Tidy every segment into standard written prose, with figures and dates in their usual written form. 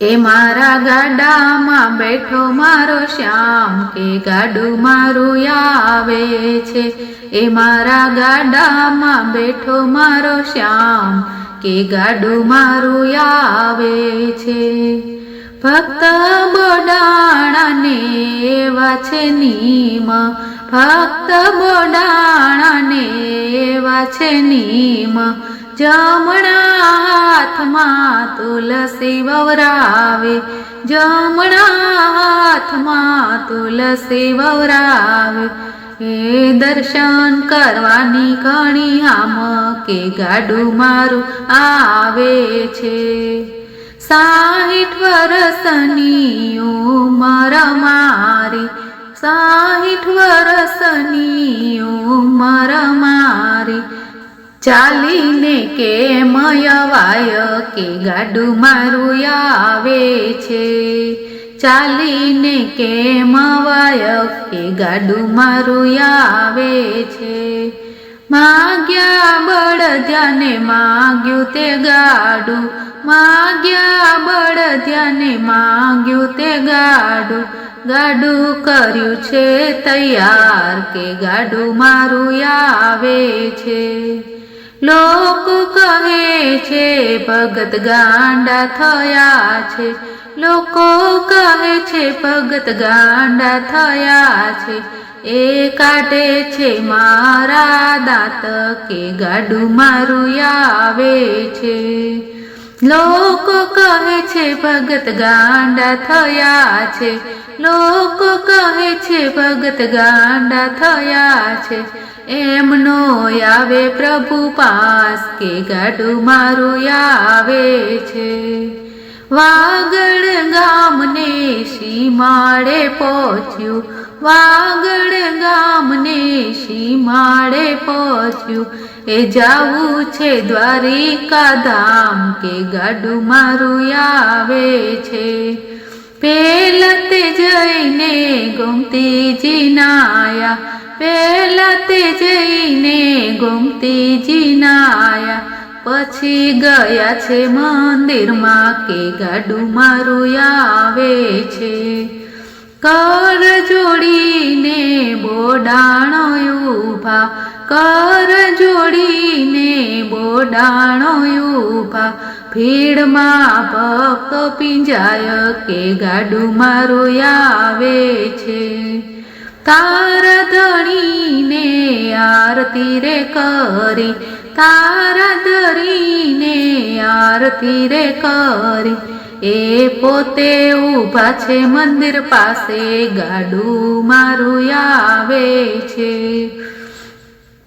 એ મારા ગાડામાં બેઠો મારો શ્યામ, કે ગાડું મારું આવે છે. એ મારા ગાડામાં બેઠો મારો શ્યામ, કે ગાડું મારું આવે છે. ભક્ત બોડાણાને એવા છે નીમ, ભક્ત બોડાણાને એવા છે નીમ. જમણા હાથમાં તુલસી વવરાવે, જમણા હાથમાં તુલસી વવરાવે. એ દર્શન કરવાની ઘણી હામ, કે ગાડું મારું આવે છે. 60 વર્ષની ઉંમર મારી, 60 વર્ષની ઉંમર મારી. ચાલીને કેમ અવાય, કે ગાડું મારું આવે છે. ચાલીને કેમ અવાય, કે ગાડું મારું આવે છે. માગ્યા બળદિયાને માગ્યું તે ગાડું, માગ્યા બળદિયાને માગ્યું તે ગાડું. ગાડું કર્યું છે તૈયાર, કે ગાડું મારું આવે છે. લોકો કહે છે ભગત ગાંડા થયા છે, લોકો કહે છે ભગત ગાંડા થયા છે. એ કાઢે છે મારા દાંત, કે ગાડું મારું આવે છે. લોકો કહે છે ભગત ગાંડા થયા છે, લોકો કહે છે ભગત ગાંડા થયા છે. એમનો આવે પ્રભુ પાસ, કે ગાડું મારું આવે છે. વાગડ ગામને સીમાડે પહોંચ્યું, વાગડ ગામને સીમાડે પહોંચ્યું. એ જાવું છે દ્વારિકા ધામ, કે ગાડું મારું આવે છે. પેલા તે જઈને ગોમતીજી નાયા, પેલા તે જઈને ગોમતીજી નાયા. પછી ગયા છે મંદિરમાં, કે ગાડું મારું આવે છે. કર જોડીને બોડાણો ઊભા, કર જોડીને બોડાણો ઊભા. ભીડમાં ભક્તો પીંજાય, કે ગાડું મારું આવે છે. તારા ધણીને આરતી રે કરી, તારા ધણીને આરતી રે કરી. એ પોતે ઊભા છે મંદિર પાસે, ગાડું મારું આવે છે.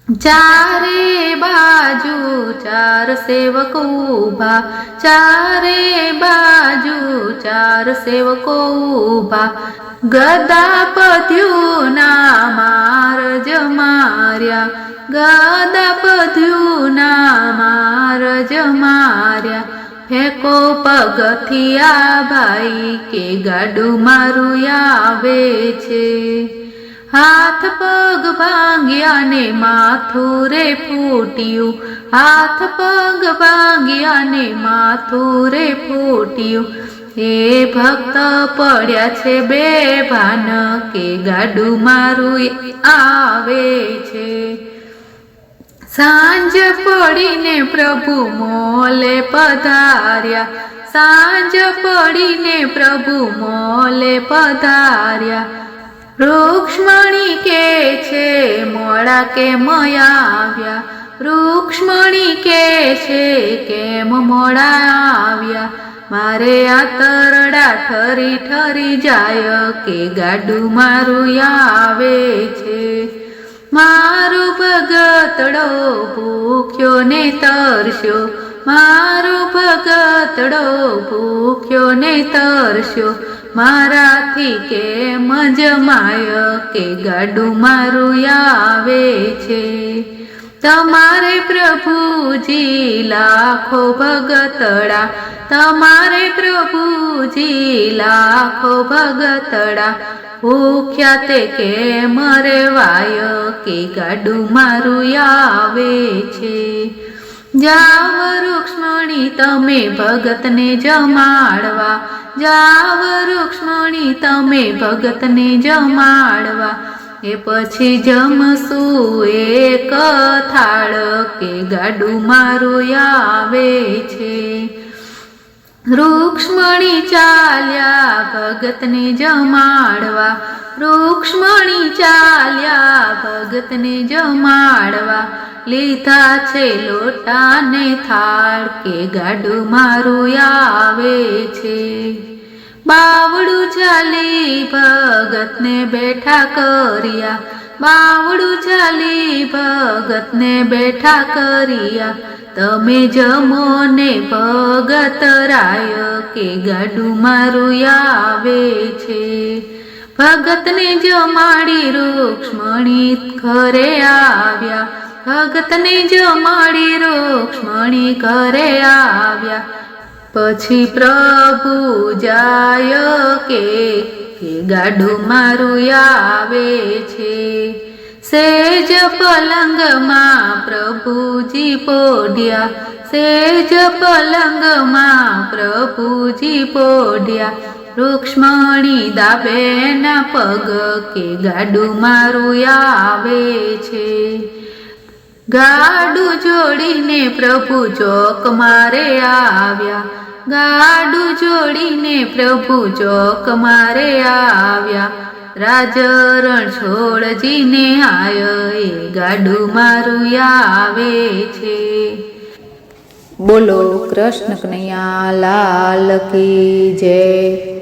ચારે બાજુ 4 સેવકો ઊભા, ચારે બાજુ 4 સેવકો ઊભા. ગદાપધ્યુના મારજ માર્યા, ગદાપધ્યુના મારજ માર્યા. ફેંકો પગથિયા ભાઈ, કે ગાડું મારું આવે છે. હાથ પગ ભાંગ્યા ને માથું રે ફૂટ્યું, હાથ પગ ભાંગ્યા ને માથું રે ફૂટ્યું. એ ભક્ત પડ્યા છે બેભાન, કે ગાડું મારું આવે છે. સાંજ પડીને પ્રભુ મોલે પધાર્યા, સાંજ પડીને પ્રભુ મોલે પધાર્યા. રૂક્ષ્મણી કે છે મોડા કેમ આવ્યા, રૂક્ષ્મણી કે છે કેમ મોડા આવ્યા. મારે આ તરડા ઠરી ઠરી જાય, કે ગાડું મારું આવે છે. મારો ભગતડો ભૂખ્યો ને તરસ્યો, મારો ભગતડો ભૂખ્યો ને તરસ્યો. મારાથી કેમ જમાય, કે ગાડું મારું આવે છે. તમારે પ્રભુજી લાખો ભગતડા, તમારે પ્રભુજી લાખો ભગતડા. ભૂખ્યા તે કેમ રેવાય, કે ગાડું મારું આવે છે. જાવ રૂક્ષ્મણી તમે ભગતને જમાડવા, જાવ રૂક્ષ્મણી તમે ભગતને જમાડવા એ પછી જમશું એક થાળ કે ગાડું મારું આવે છે રૂક્ષ્મણી ચાલ્યા ભગતને જમાડવા રૂક્ષ્મણી ચાલ્યા ભગતને જમાડવા લીધા છે લોટાને થાળ કે ગાડું મારું આવે છે બાવડું ચાલી ભગતને બેઠા કર્યા બાવડું ચાલી ભગતને બેઠા કર્યા તમે જમો ને ભગત રાય કે ગાડું મારું આવે છે ભગતને જમાડી રૂક્ષ્મણી ઘરે આવ્યા ભગતને જમાડી રૂક્ષ્મણી ઘરે આવ્યા પછી પ્રભુ જાય કે ગાડું મારું આવે છે સેજ પલંગમાં પ્રભુજી પોઢ્યા સેજ પલંગમાં પ્રભુજી પોઢ્યા રૂક્ષ્મણી દાબેના પગ કે ગાડું મારું આવે છે ગાડું જોડીને પ્રભુ ચોક મારે આવ્યા ગાડું જોડીને પ્રભુ ચોક મારે આવ્યા રાજરણ છોડજીને આય એ ગાડું મારું આવે છે બોલો કૃષ્ણ કનૈયા લાલ કી જય।